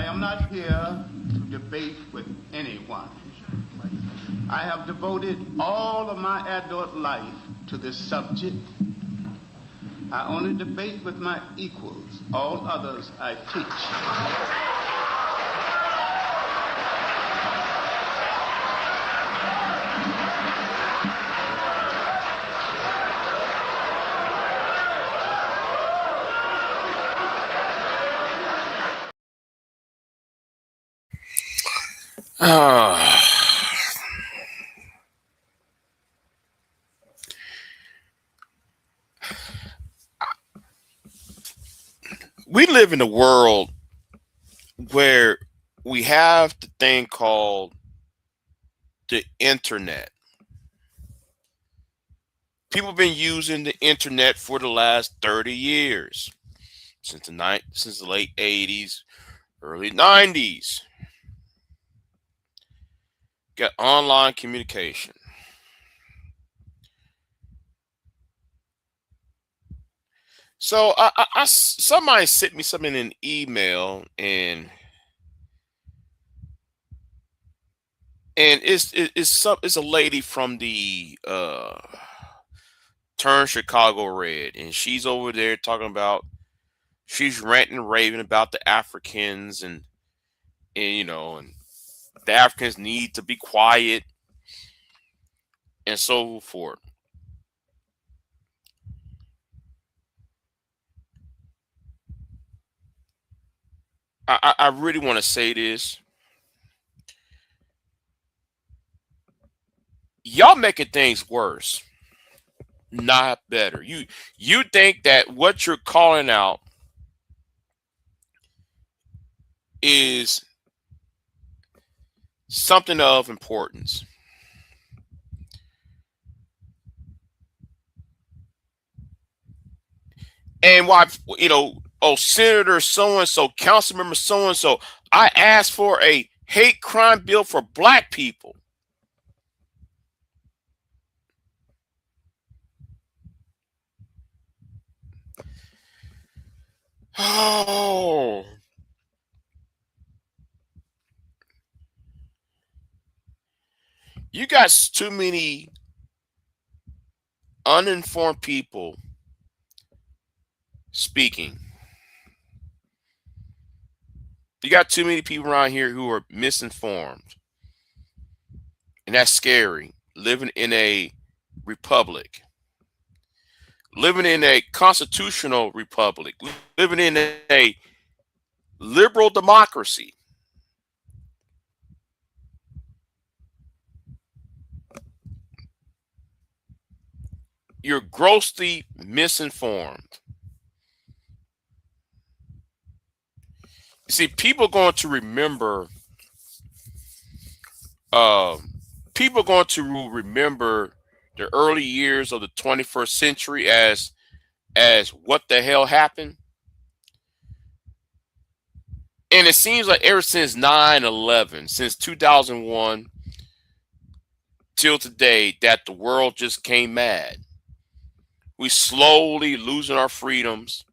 am not here to debate with anyone. I have devoted all of my adult life to this subject. I only debate with my equals. All others I teach. We live in a world where we have the thing called the internet. People have been using the internet for the last 30 years, since the late 80s, early 90s. Got online communication. So somebody sent me something in an email, and it's a lady from the Turn Chicago Red, and she's over there talking about, she's ranting and raving about the Africans, and the Africans need to be quiet and so forth. I really want to say this. Y'all making things worse, not better. You think that what you're calling out is something of importance. And why, oh, Senator so and so, council member so and so, I asked for a hate crime bill for black people. Oh, you got too many uninformed people speaking. You got too many people around here who are misinformed. And that's scary. Living in a republic, living in a constitutional republic, living in a liberal democracy. You're grossly misinformed. You see, people are going to remember. People are going to remember the early years of the 21st century as what the hell happened. And it seems like ever since 9/11, since 2001 till today, that the world just came mad. We slowly losing our freedoms.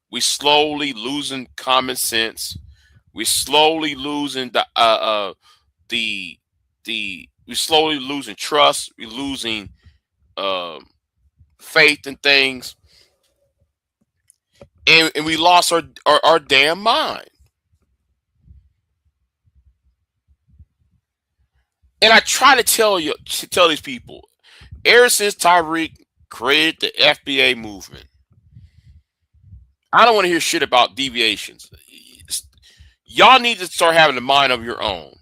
We slowly losing common sense. We slowly losing the we slowly losing trust. We losing faith in things, and we lost our damn mind. And I try to tell these people, ever since Tyreek created the FBA movement, I don't want to hear shit about deviations. Y'all need to start having a mind of your own.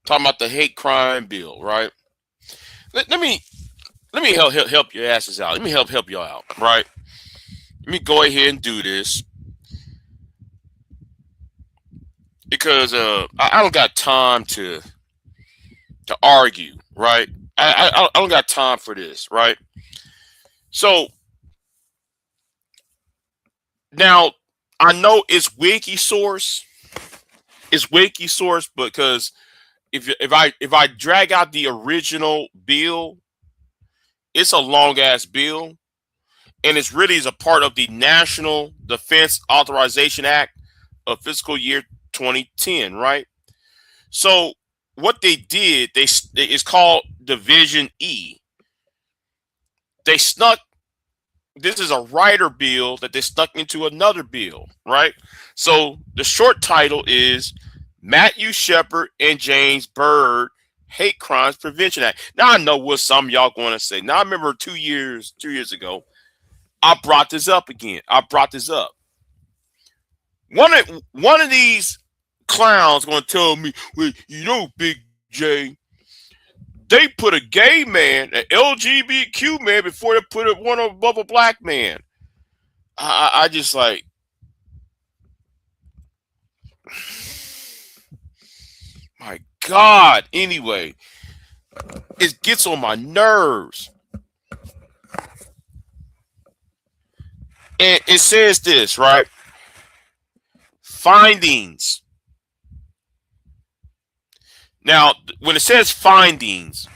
Talking about the hate crime bill, right? Let me help your asses out. Let me help y'all out, right? Let me go ahead and do this because I don't got time to argue, right? I don't got time for this, right? So now I know it's WikiSource. It's WikiSource because if I drag out the original bill, it's a long ass bill, and it's really is a part of the National Defense Authorization Act of fiscal year 2010, right? So what they did, it's called Division E. They snuck. This is a rider bill that they snuck into another bill, right? So the short title is Matthew Shepard and James Byrd Hate Crimes Prevention Act. Now I know what some of y'all going to say. Now I remember 2 years ago, I brought this up again. I brought this up. One of these clowns going to tell me, well, you know, Big J, they put a gay man, an LGBTQ man, before they put one above a black man. I just like, my God. Anyway, it gets on my nerves. And it says this, right? Findings. Now, when it says findings,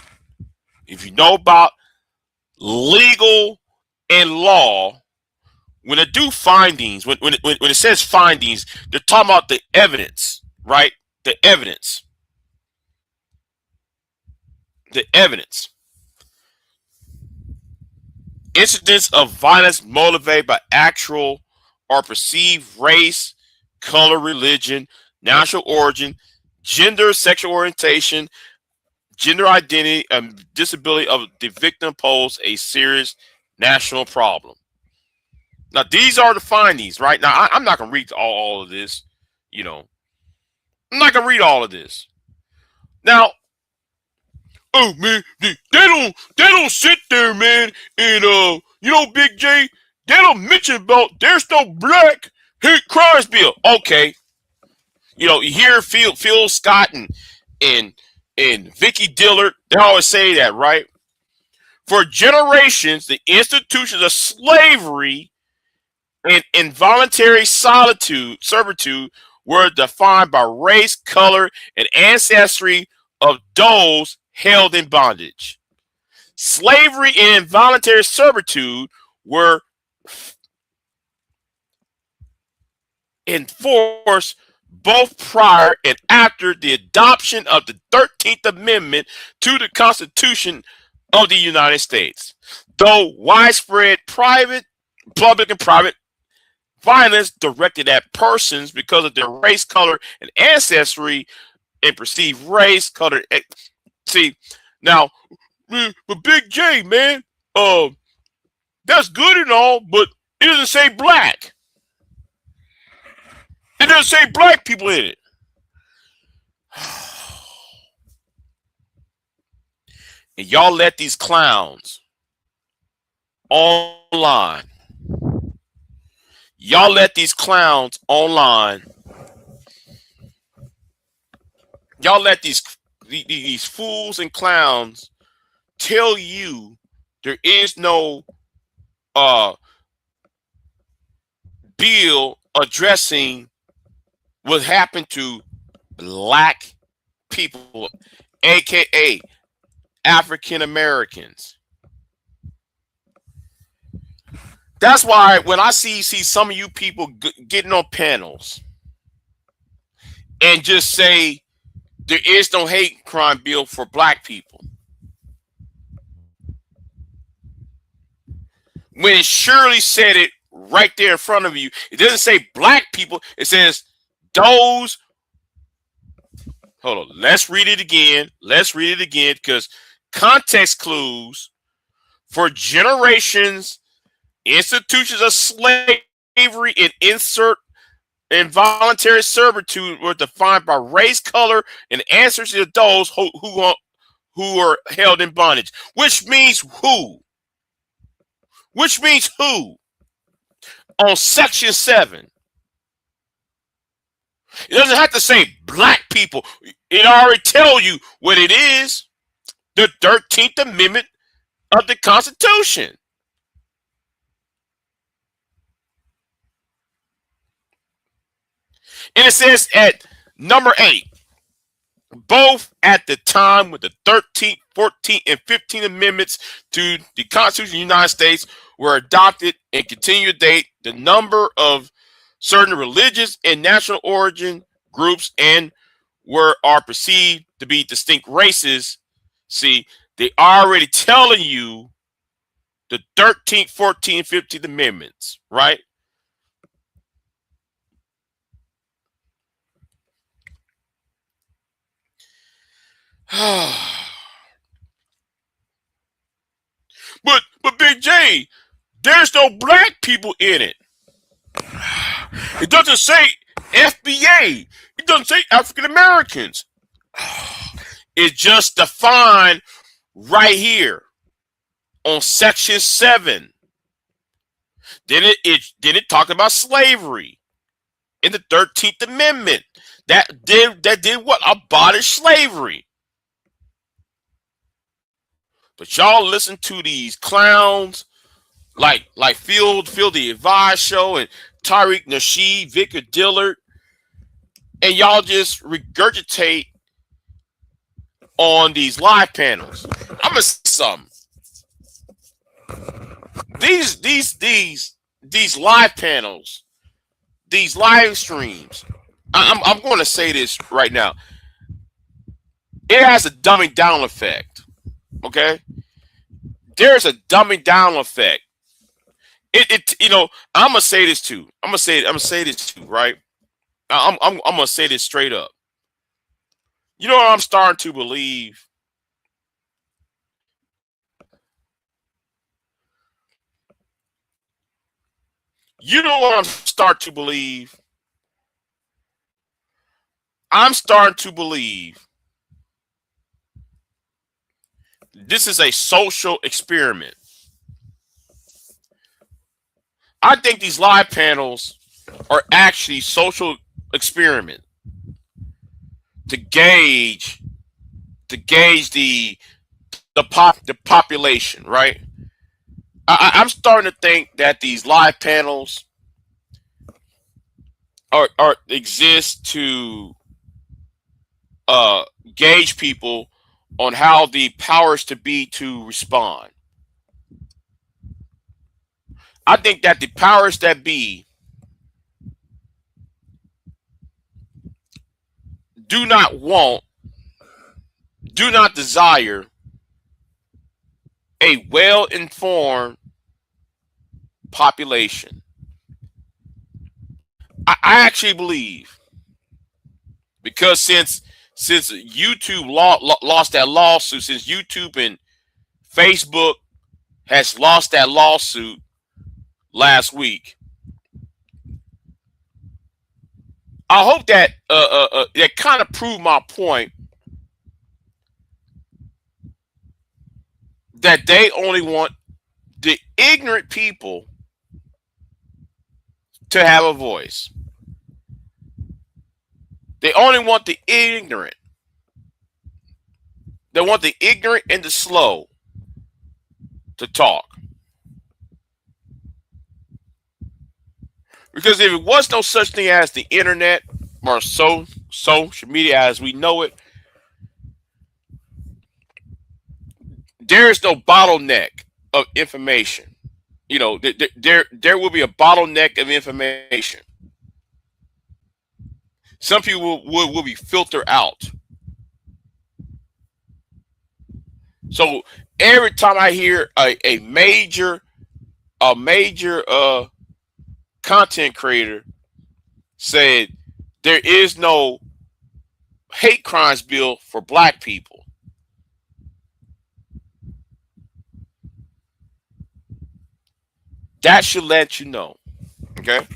if you know about legal and law, when they do findings, when it says findings, they're talking about the evidence, right? The evidence. The evidence. Incidents of violence motivated by actual or perceived race, color, religion, national origin, gender, sexual orientation, gender identity, and disability of the victim pose a serious national problem. Now, these are the findings, right? Now, I'm not going to read all of this, you know. I'm not going to read all of this. Now, oh, man, they don't sit there, man, and, you know, Big J, they don't mention about there's no black hate crimes bill. Okay. You know, you hear Phil Scott and Vicky Dillard, they always say that, right? For generations, the institutions of slavery and involuntary servitude were defined by race, color, and ancestry of those held in bondage. Slavery and involuntary servitude were enforced both prior and after the adoption of the 13th Amendment to the Constitution of the United States. Though widespread public and private violence directed at persons because of their race, color, and ancestry and perceived race, color. See, now, but Big J, man, that's good and all, but it doesn't say black. It doesn't say black people in it. And y'all let these clowns online. Y'all let these clowns online. Y'all let these fools and clowns tell you there is no bill addressing what happened to black people, aka African Americans. That's why when I see some of you people getting on panels and just say there is no hate crime bill for black people, when it surely said it right there in front of you, it doesn't say black people, it says those. Hold on, let's read it again. Let's read it again, because context clues for generations, institutions of slavery and involuntary servitude were defined by race, color, and ancestry of those who are held in bondage. Which means who? Which means who? On Section 7. It doesn't have to say black people. It already tells you what it is. The 13th Amendment of the Constitution. And it says at number 8, both at the time with the 13th, 14th, and 15th Amendments to the Constitution of the United States were adopted and continue to date the number of certain religious and national origin groups and are perceived to be distinct races. See, they already telling you the 13th, 14th, 15th Amendments, right? but Big J, there's no black people in it. It doesn't say FBA. It doesn't say African Americans. It's just defined right here on Section 7. Then it talked about slavery in the 13th Amendment. That did what? Abolish slavery. But y'all listen to these clowns like Phil the Advice Show and Tariq Nasheed, Victor Dillard, and y'all just regurgitate on these live panels. I'm gonna say something. These live panels, these live streams. I'm going to say this right now. It has a dumbing down effect. Okay, there's a dumbing down effect. I'm gonna say this too. I'm gonna say this too. Right. I'm gonna say this straight up. You know what I'm starting to believe? You know what I'm starting to believe? I'm starting to believe this is a social experiment. I think these live panels are actually social experiment to gauge the population, right? I'm starting to think that these live panels are exist to gauge people on how the powers to be to respond. I think that the powers that be do not desire a well-informed population. I actually believe, because since YouTube lost that lawsuit, since YouTube and Facebook has lost that lawsuit last week, I hope that that kind of proved my point that they only want the ignorant people to have a voice. They only want the ignorant. They want the ignorant and the slow to talk. Because if it was no such thing as the internet or social media as we know it, there is no bottleneck of information. You know, there will be a bottleneck of information. Some people will be filtered out. So every time I hear a major content creator said there is no hate crimes bill for black people, that should let you know. Okay,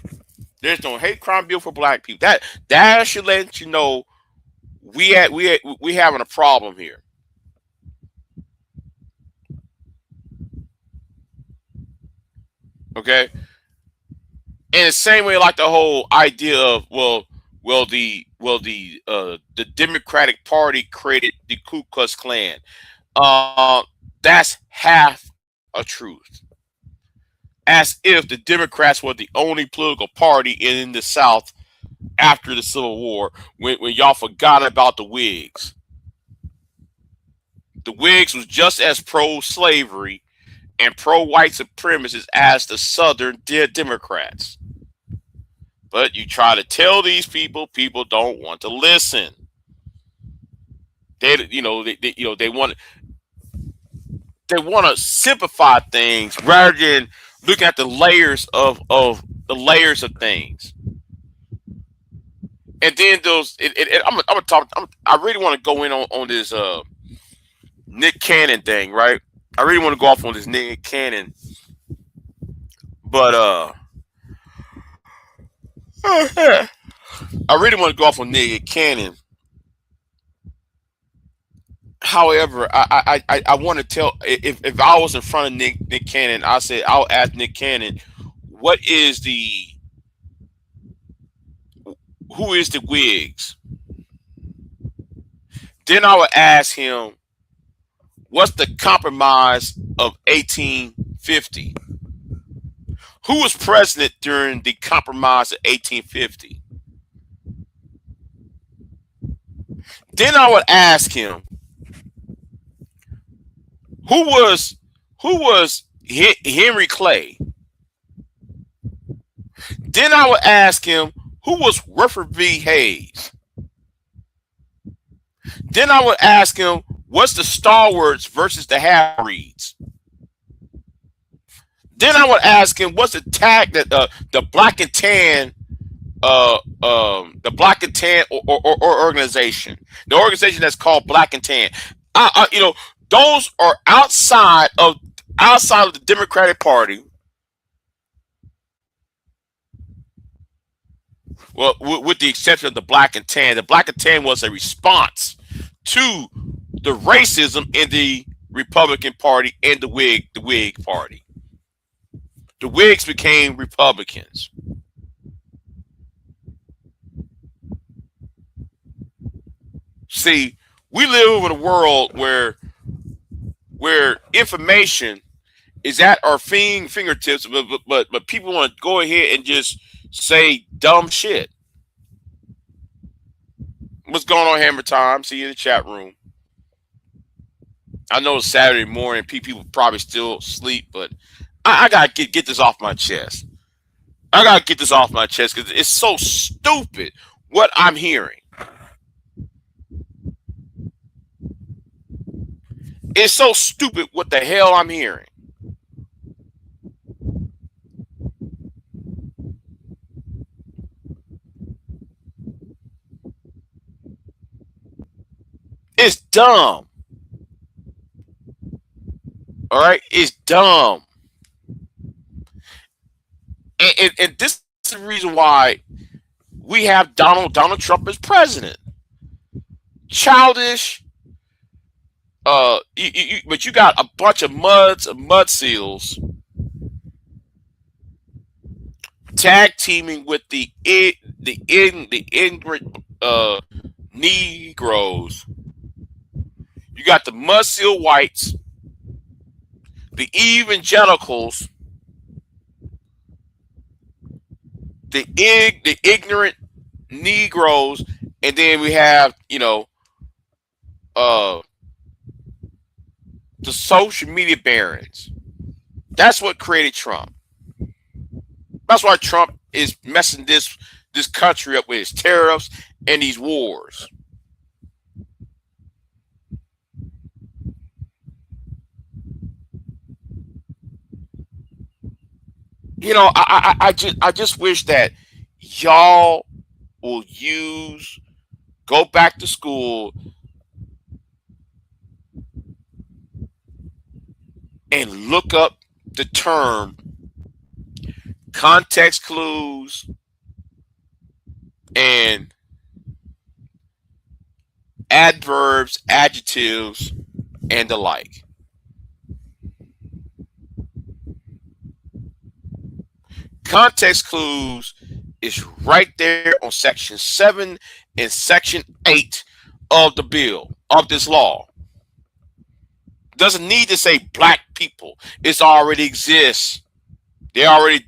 there's no hate crime bill for black people. That should let you know we having a problem here. Okay, in the same way, like the whole idea of the Democratic Party created the Ku Klux Klan. That's half a truth. As if the Democrats were the only political party in the South after the Civil War, when y'all forgot about the Whigs. The Whigs was just as pro-slavery and pro-white supremacists as the Southern Democrats. But you try to tell these people, people don't want to listen. They want to simplify things rather than look at the layers of things. And then I'm gonna talk. I really want to go in on this Nick Cannon thing, right? I really want to go off on this Nick Cannon, but I really want to go off on Nick Cannon. However, I want to tell, if I was in front of Nick Cannon, I'll ask Nick Cannon, who is the Whigs? Then I would ask him, what's the compromise of 1850? Who was president during the compromise of 1850? Then I would ask him, who was Henry Clay? Then I would ask him, who was Rutherford B. Hayes? Then I would ask him, what's the stalwarts versus the half-breeds? Then I would ask him, what's the tag that the black and tan the black and tan or organization, the organization that's called Black and Tan. Those are outside of the Democratic Party. Well, with the exception of the Black and Tan was a response to the racism in the Republican Party and the Whig Party. The Whigs became Republicans. See, we live in a world where information is at our fingertips, but people want to go ahead and just say dumb shit. What's going on, Hammer Time? See you in the chat room. I know it's Saturday morning. People probably still sleep, but I gotta get this off my chest. I gotta get this off my chest because it's so stupid what I'm hearing. It's so stupid what the hell I'm hearing. It's dumb. All right? It's dumb. And this is the reason why we have Donald Trump as president. Childish. But you got a bunch of mud seals tag teaming with the ignorant Negroes. You got the mud seal whites, the evangelicals, the ignorant Negroes, and then we have the social media barons. That's what created Trump. That's why Trump is messing this country up with his tariffs and these wars. I just wish that y'all will go back to school and look up the term context clues and adverbs, adjectives, and the like. Context clues is right there on section 7 and section 8 of the bill, of this law. Doesn't need to say black people. It already exists. They already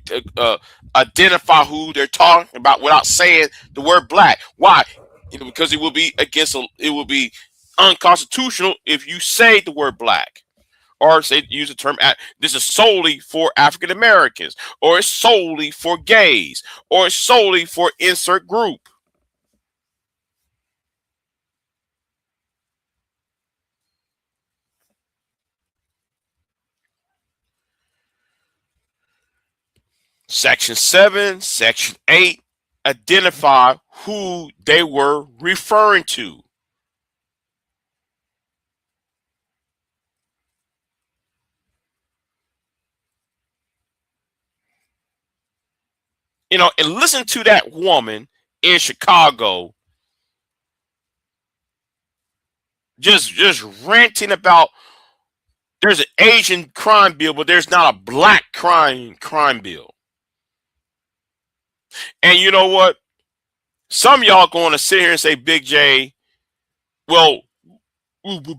identify who they're talking about without saying the word black. Why? Because it will be unconstitutional if you say the word black. or say use the term this is solely for African Americans, or it's solely for gays, or it's solely for insert group. Section 7, Section 8 identify who they were referring to. You know, and listen to that woman in Chicago just ranting about there's an Asian crime bill, but there's not a black crime bill. And you know what? Some of y'all going to sit here and say, Big J, well,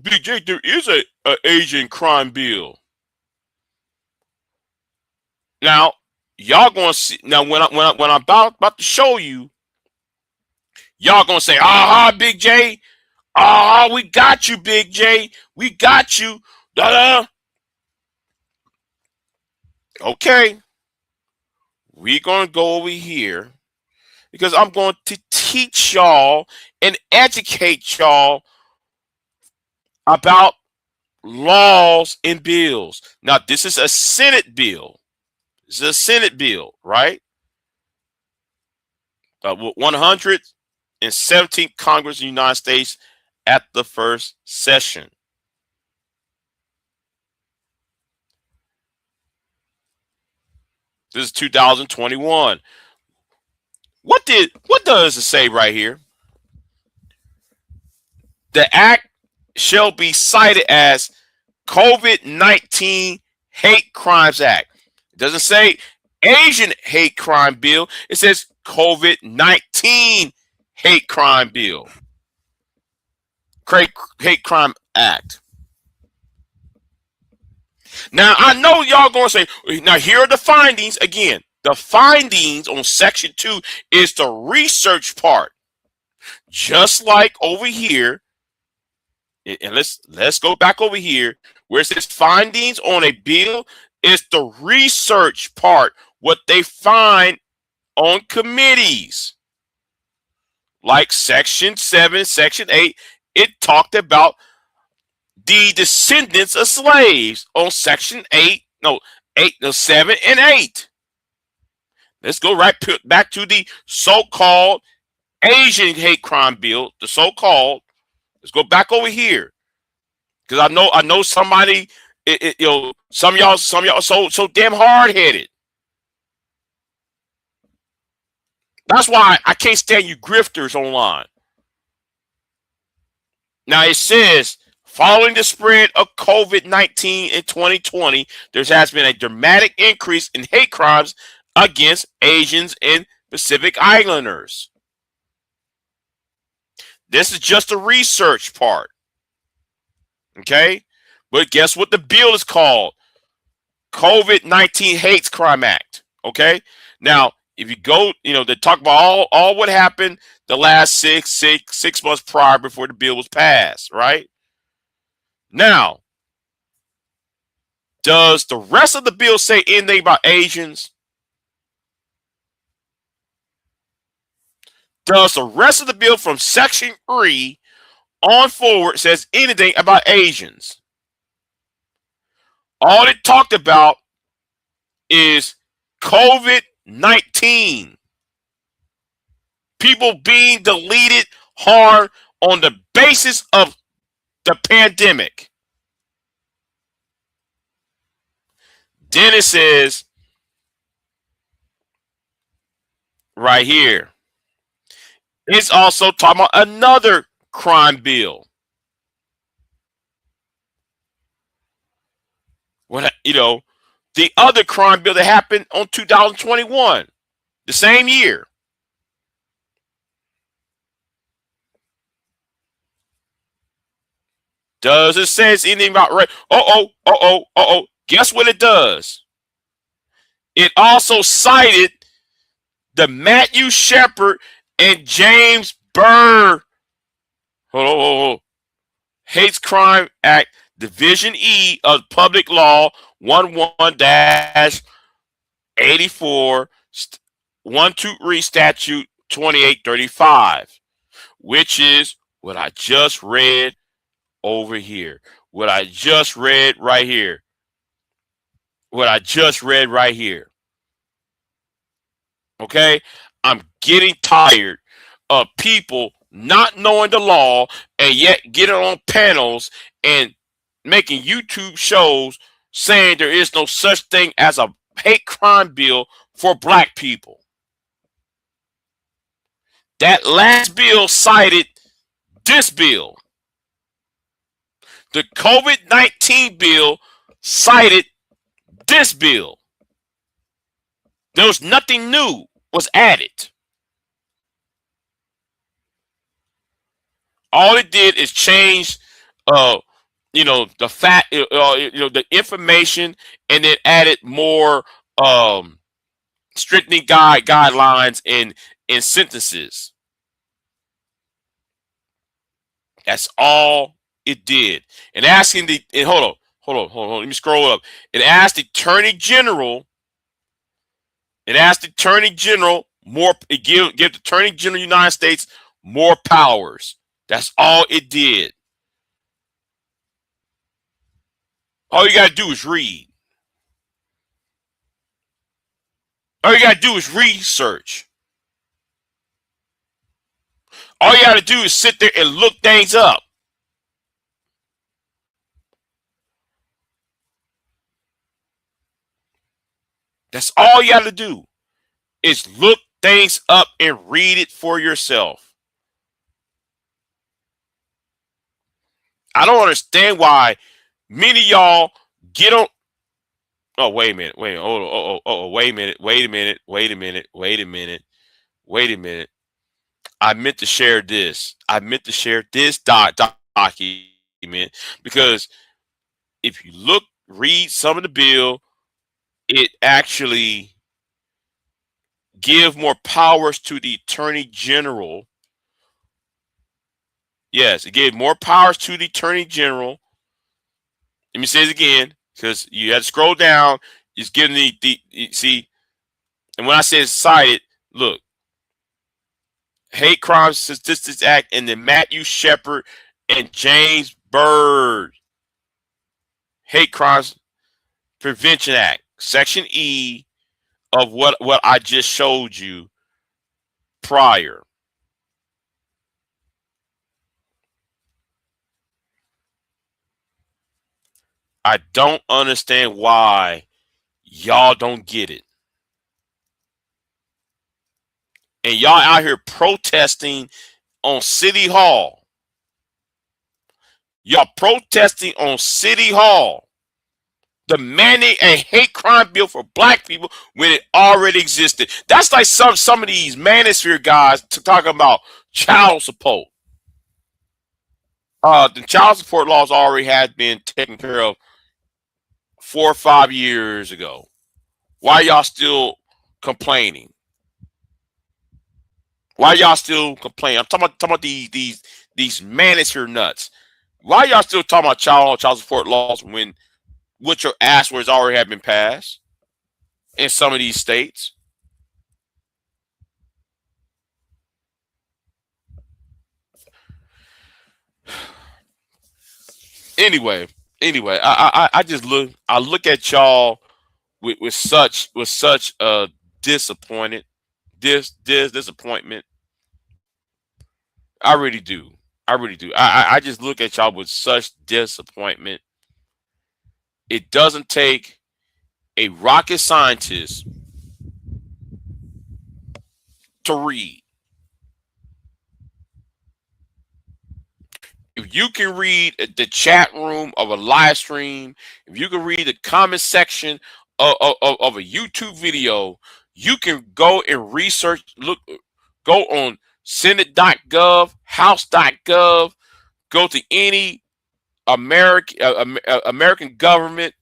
Big J, there is a Asian crime bill. Now, y'all going to see. Now, when I'm about to show you, y'all going to say, aha, Big J. Ah, we got you, Big J. We got you. Da-da. Okay. We're going to go over here because I'm going to teach y'all and educate y'all about laws and bills. Now, this is a Senate bill. This is a Senate bill, right? 117th Congress of the United States at the first session. This is 2021. What does it say right here? The act shall be cited as COVID-19 Hate Crimes Act. It doesn't say Asian hate crime bill. It says COVID-19 hate crime bill. Hate crime act. Now, I know y'all going to say, now here are the findings. Again, the findings on section 2 is the research part. Just like over here, and let's go back over here where it says findings on a bill is the research part, what they find on committees. Like section 7, section 8, it talked about the descendants of slaves on section 7 and 8. Let's go right back to the so-called Asian hate crime bill, the so-called. Let's go back over here, because I know somebody, some of y'all so damn hard headed. That's why I can't stand you grifters online. Now it says, following the spread of COVID-19 in 2020, there has been a dramatic increase in hate crimes against Asians and Pacific Islanders. This is just the research part. Okay? But guess what the bill is called? COVID-19 Hate Crime Act. Okay? Now, if you go, they talk about all what happened the last six months prior before the bill was passed, right? Now, does the rest of the bill say anything about Asians? Does the rest of the bill from section 3 on forward says anything about Asians? All it talked about is COVID-19. People being deleted hard on the basis of the pandemic. Then it says right here, it's also talking about another crime bill. What, the other crime bill that happened on 2021, the same year. Does it say anything about rape? Guess what it does? It also cited the Matthew Shepard and James Byrd Hates Crime Act Division E of Public Law 11-84, 123 Statute 2835, which is what I just read over here. What I just read right here. What I just read right here. Okay? I'm getting tired of people not knowing the law and yet getting on panels and making YouTube shows saying there is no such thing as a hate crime bill for black people. That last bill cited this bill. The COVID-19 bill cited this bill. There was nothing new was added. All it did is change, the fact, the information, and then added more strictening guidelines and sentences. That's all it did. And asking hold on. Let me scroll up. It asked the Attorney General. More. It give the Attorney General of the United States more powers. That's all it did. All you gotta do is read. All you gotta do is research. All you gotta do is sit there and look things up. That's all you gotta do is look things up and read it for yourself. I don't understand why many of y'all get on. Oh, wait a minute. Wait a minute. I meant to share this. Document because if you read some of the bill, it actually give more powers to the Attorney General. Yes, it gave more powers to the Attorney General. Let me say it again, because you had to scroll down. It's giving see, and when I say cited, look, Hate Crime Statistics Act and the Matthew Shepard and James Byrd Hate Crimes Prevention Act, Section E of what I just showed you prior. I don't understand why y'all don't get it. And y'all out here protesting on City Hall. Y'all protesting on City Hall, demanding a hate crime bill for black people when it already existed. That's like some of these manosphere guys talking about child support. The child support laws already had been taken care of 4 or 5 years ago. Why y'all still complaining? Why y'all still complaining? I'm talking about these manosphere nuts. Why y'all still talking about child support laws when what your ass words already have been passed in some of these states? Anyway, I just look at y'all with such disappointment. I really do. I just look at y'all with such disappointment. It doesn't take a rocket scientist to read. If you can read the chat room of a live stream, if you can read the comment section of a YouTube video, you can go and research, go on Senate.gov, House.gov, go to any American government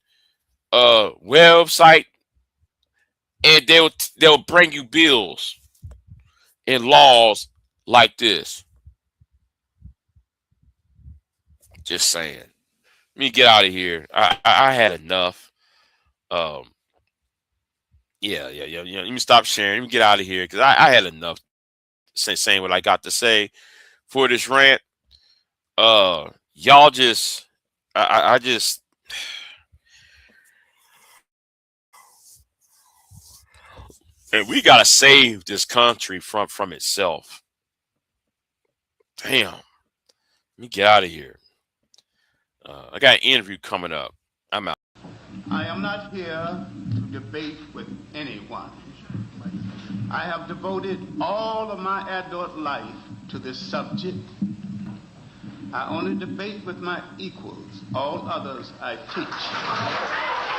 website, and they'll bring you bills and laws like this. Just saying. me get out of here. I had enough. Yeah. Let me stop sharing. Let me get out of here because I had enough saying what I got to say for this rant. Y'all just, I just, and we gotta save this country from itself. Damn. Let me get out of here. I got an interview coming up. I'm out. I am not here to debate with anyone. I have devoted all of my adult life to this subject. I only debate with my equals. All others I teach.